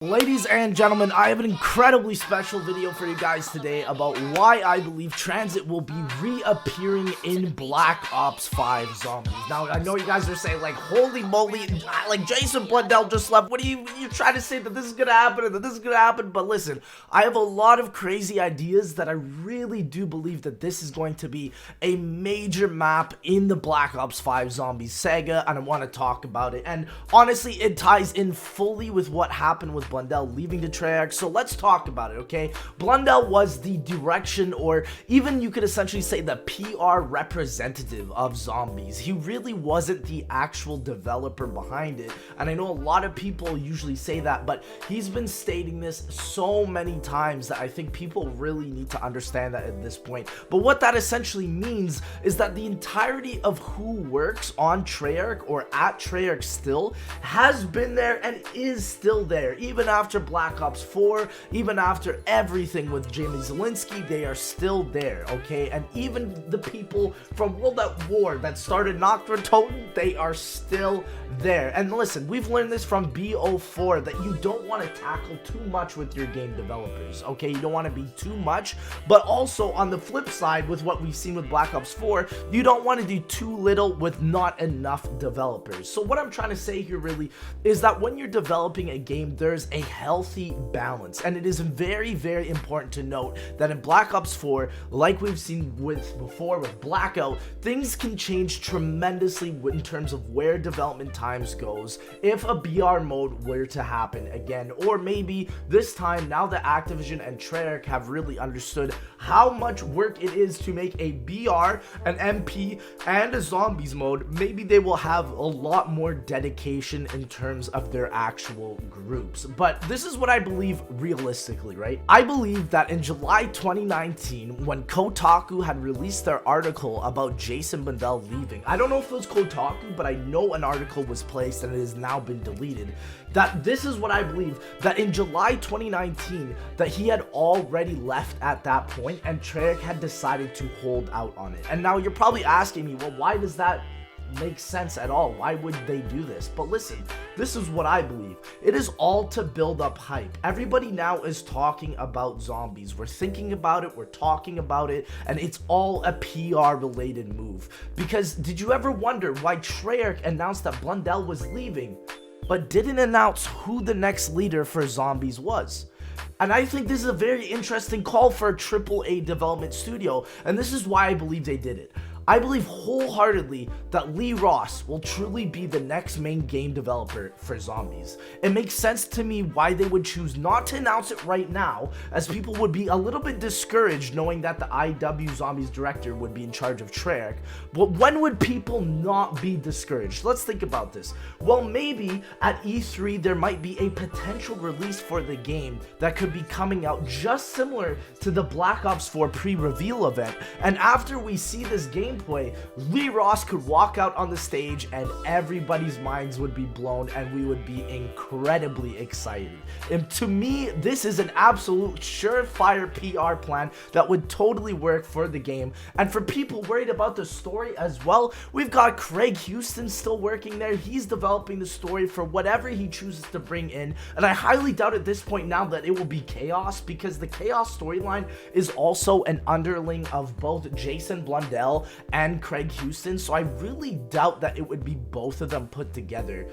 Ladies and gentlemen, I have an incredibly special video for you guys today about why I believe TRANZIT will be reappearing in Black Ops 5 Zombies. Now, I know you guys are saying, like, holy moly, like, Jason Blundell just left. What are you trying to say that this is gonna happen and that this is gonna happen? But listen, I have a lot of crazy ideas that I really do believe that this is going to be a major map in the Black Ops 5 Zombies saga, and I want to talk about it. And honestly, it ties in fully with what happened with Blundell leaving the Treyarch, so let's talk about it, okay? Blundell was the direction, or even you could essentially say the PR representative of Zombies. He really wasn't the actual developer behind it, and I know a lot of people usually say that, but he's been stating this so many times that I think people really need to understand that at this point. But what that essentially means is that the entirety of who works on Treyarch or at Treyarch still has been there and is still there, even after Black Ops 4, even after everything with Jamie Zielinski, they are still there, okay? And even the people from World at War that started Nocturne Totem, they are still there. And listen, we've learned this from BO4 that you don't want to tackle too much with your game developers, okay? You don't want to be too much, but also on the flip side with what we've seen with Black Ops 4, you don't want to do too little with not enough developers. So what I'm trying to say here really is that when you're developing a game, there's a healthy balance, and it is very, very important to note that in Black Ops 4, like we've seen before with Blackout, things can change tremendously in terms of where development times goes if a BR mode were to happen again, or maybe this time, now that Activision and Treyarch have really understood how much work it is to make a BR, an MP, and a Zombies mode, maybe they will have a lot more dedication in terms of their actual groups. But this is what I believe realistically, right? I believe that in July 2019, when Kotaku had released their article about Jason Blundell leaving, I don't know if it was Kotaku, but I know an article was placed and it has now been deleted, that this is what I believe, that in July 2019, that he had already left at that point and Treyarch had decided to hold out on it. And now you're probably asking me, well, why does that make sense at all? Why would they do this? But listen, this is what I believe. It is all to build up hype. Everybody now is talking about Zombies. We're thinking about it, we're talking about it, and it's all a PR related move. Because did you ever wonder why Treyarch announced that Blundell was leaving, but didn't announce who the next leader for Zombies was? And I think this is a very interesting call for a AAA development studio, and this is why I believe they did it. I believe wholeheartedly that Lee Ross will truly be the next main game developer for Zombies. It makes sense to me why they would choose not to announce it right now, as people would be a little bit discouraged knowing that the IW Zombies director would be in charge of Treyarch. But when would people not be discouraged? Let's think about this. Well, maybe at E3 there might be a potential release for the game that could be coming out just similar to the Black Ops 4 pre-reveal event, and after we see this gameplay, Lee Ross could walk out on the stage and everybody's minds would be blown and we would be incredibly excited. And to me, this is an absolute surefire PR plan that would totally work for the game. And for people worried about the story as well, we've got Craig Houston still working there. He's developing the story for whatever he chooses to bring in, and I highly doubt at this point now that it will be Chaos, because the Chaos storyline is also an underling of both Jason Blundell and Craig Houston, so I really doubt that it would be both of them put together,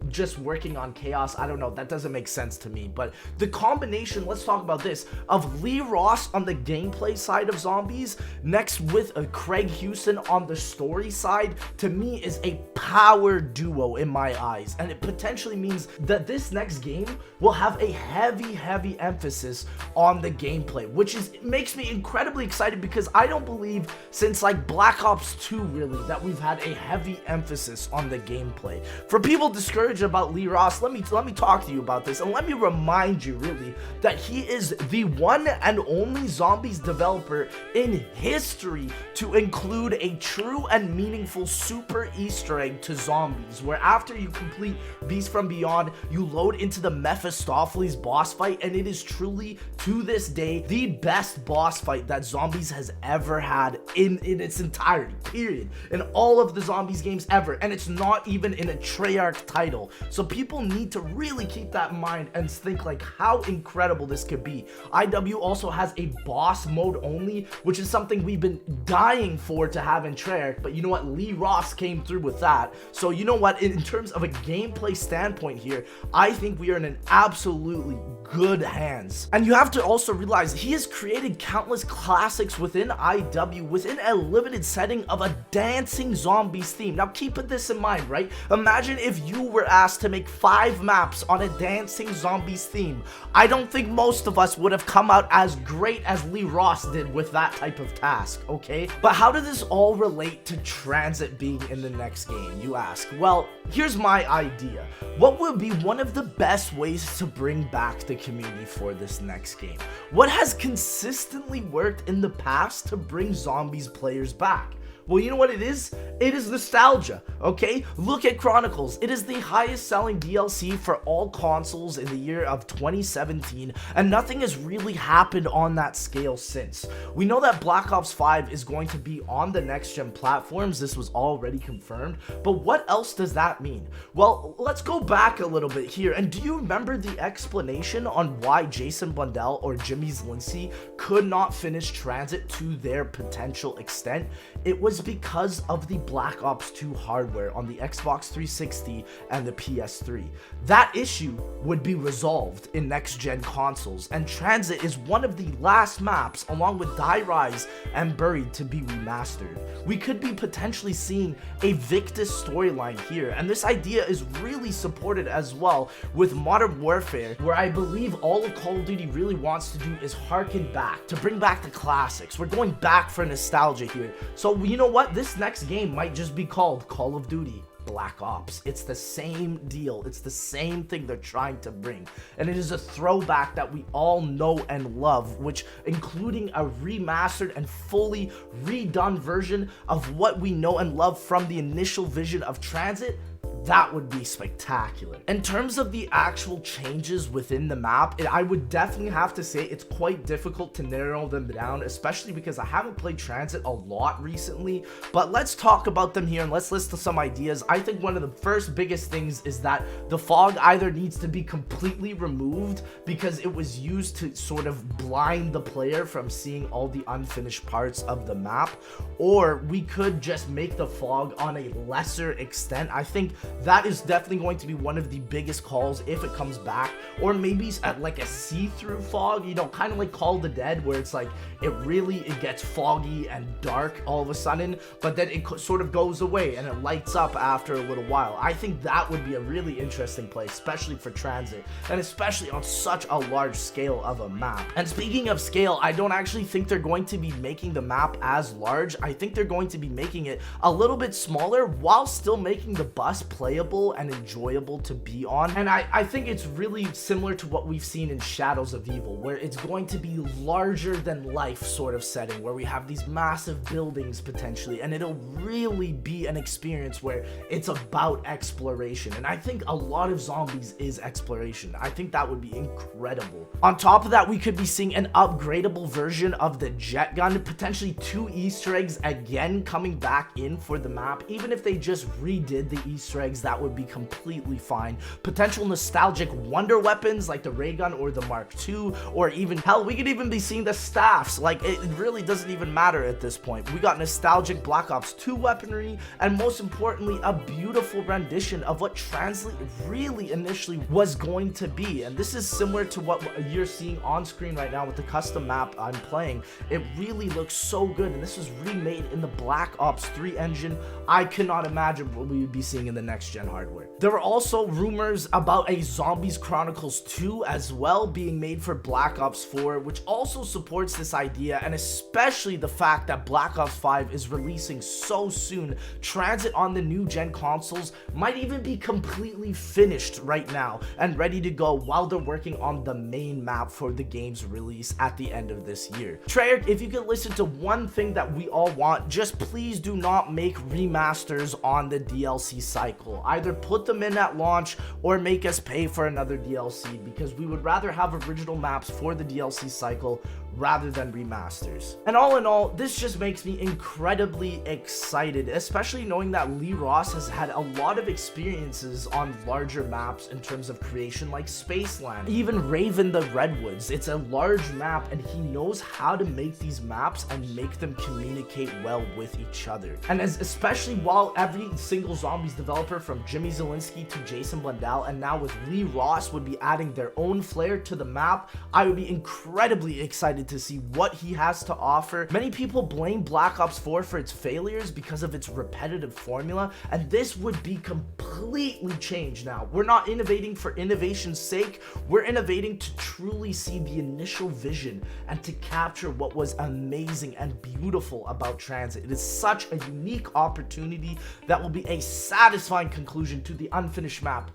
just working on Chaos. I don't know, that doesn't make sense to me. But the combination, let's talk about this, of Lee Ross on the gameplay side of Zombies next with Craig Houston on the story side, to me is a power duo in my eyes, and it potentially means that this next game will have a heavy emphasis on the gameplay, which makes me incredibly excited, because I don't believe since like Black Ops 2 really that we've had a heavy emphasis on the gameplay. For people discouraged about Lee Ross, let me talk to you about this, and let me remind you really that he is the one and only Zombies developer in history to include a true and meaningful super Easter egg egg to zombies, where after you complete Beast from Beyond, you load into the Mephistopheles boss fight, and it is truly, to this day, the best boss fight that Zombies has ever had in its entirety, period, in all of the Zombies games ever, and it's not even in a Treyarch title. So people need to really keep that in mind and think like how incredible this could be. IW also has a boss mode only, which is something we've been dying for to have in Treyarch, but you know what, Lee Ross came through with that. So you know what, in terms of a gameplay standpoint here, I think we are in an absolutely good hands. And you have to also realize he has created countless classics within IW within a limited setting of a dancing zombies theme. Now keep this in mind, right? Imagine if you were asked to make 5 maps on a dancing zombies theme. I don't think most of us would have come out as great as Lee Ross did with that type of task, okay? But how does this all relate to Transit being in the next game, you ask? Well, here's my idea. What would be one of the best ways to bring back the community for this next game? What has consistently worked in the past to bring Zombies players back? Well, you know what it is? It is nostalgia, okay? Look at Chronicles. It is the highest selling DLC for all consoles in the year of 2017, and nothing has really happened on that scale since. We know that Black Ops 5 is going to be on the next-gen platforms. This was already confirmed, but what else does that mean? Well, let's go back a little bit here, and do you remember the explanation on why Jason Blundell or Jimmy Zielinski could not finish Transit to their potential extent? It was because of the Black Ops 2 hardware on the Xbox 360 and the PS3. That issue would be resolved in next-gen consoles, and Transit is one of the last maps, along with Die Rise and Buried, to be remastered. We could be potentially seeing a Victus storyline here, and this idea is really supported as well with Modern Warfare, where I believe all of Call of Duty really wants to do is harken back, to bring back the classics. We're going back for nostalgia here. So you know what? This next game might just be called Call of Duty Black Ops. It's the same deal. It's the same thing they're trying to bring. And it is a throwback that we all know and love, which including a remastered and fully redone version of what we know and love from the initial vision of Transit. That would be spectacular. In terms of the actual changes within the map, I would definitely have to say it's quite difficult to narrow them down, especially because I haven't played Transit a lot recently. But let's talk about them here and let's list some ideas. I think one of the first biggest things is that the fog either needs to be completely removed because it was used to sort of blind the player from seeing all the unfinished parts of the map, or we could just make the fog on a lesser extent. I think that is definitely going to be one of the biggest calls if it comes back, or maybe at like a see-through fog, you know, kind of like Call of the Dead, where it's like it gets foggy and dark all of a sudden, but then it sort of goes away and it lights up after a little while. I think that would be a really interesting play, especially for Transit, and especially on such a large scale of a map. And speaking of scale, I don't actually think they're going to be making the map as large. I think they're going to be making it a little bit smaller while still making the bus playable and enjoyable to be on. And I think it's really similar to what we've seen in Shadows of Evil, where it's going to be larger than life sort of setting, where we have these massive buildings potentially, and it'll really be an experience where it's about exploration. And I think a lot of Zombies is exploration. I think that would be incredible. On top of that, we could be seeing an upgradable version of the jet gun, potentially 2 Easter eggs again coming back in for the map. Even if they just redid the Easter eggs, that would be completely fine. Potential nostalgic wonder weapons like the ray gun or the Mark II, or even hell, we could even be seeing the staffs. Like, it really doesn't even matter at this point. We got nostalgic Black Ops 2 weaponry, and most importantly, a beautiful rendition of what Transit really initially was going to be. And this is similar to what you're seeing on screen right now with the custom map I'm playing. It really looks so good, and this was remade in the Black Ops 3 engine. I cannot imagine what we would be seeing in the next next-gen hardware. There were also rumors about a Zombies Chronicles 2 as well being made for Black Ops 4, which also supports this idea, and especially the fact that Black Ops 5 is releasing so soon. Transit on the new gen consoles might even be completely finished right now and ready to go while they're working on the main map for the game's release at the end of this year. Treyarch, if you could listen to one thing that we all want, just please do not make remasters on the DLC cycle. Either put them in at launch or make us pay for another DLC, because we would rather have original maps for the DLC cycle rather than remasters. And all in all, this just makes me incredibly excited, especially knowing that Lee Ross has had a lot of experiences on larger maps in terms of creation, like Spaceland, even Raven the Redwoods. It's a large map and he knows how to make these maps and make them communicate well with each other. And especially while every single Zombies developer, from Jimmy Zielinski to Jason Blundell, and now with Lee Ross, would be adding their own flair to the map, I would be incredibly excited to see what he has to offer. Many people blame Black Ops 4 for its failures because of its repetitive formula, and this would be completely changed now. We're not innovating for innovation's sake, we're innovating to truly see the initial vision and to capture what was amazing and beautiful about Transit. It is such a unique opportunity that will be a satisfying conclusion to the unfinished map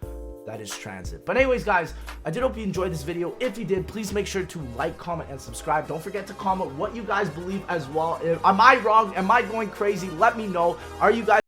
that is Transit. But anyways, guys, I did hope you enjoyed this video. If you did, please make sure to like, comment, and subscribe. Don't forget to comment what you guys believe as well. Am I wrong? Am I going crazy? Let me know. Are you guys